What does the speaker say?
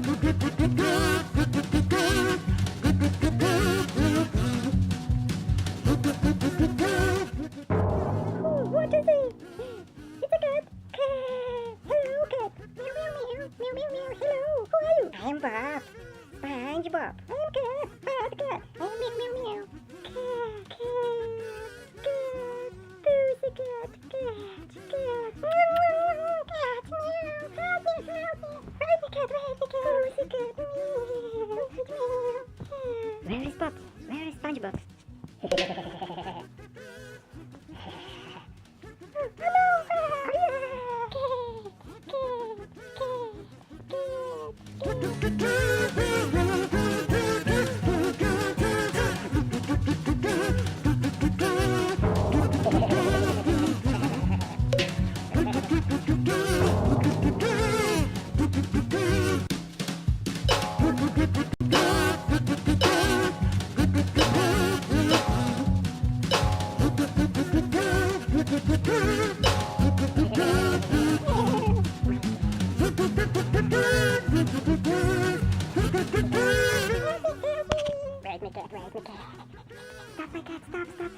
What is it? It's a cat. Hello, cat. Meow, meow, meow. Meow, meow, meow. Hello. Who are you? I am Bob. Find you, Bob. I am cat. Find the cat. I am meow, meow, meow. Cat, cat, cat. Who's the cat? Cat, cat. Cat, meow. Help me, help me. Where's the cat? Where's the cat? Who's the cat? Meow. Where is Bob? Where is SpongeBob? Where's my cat? Where's my cat? Stop my cat, stop, stop.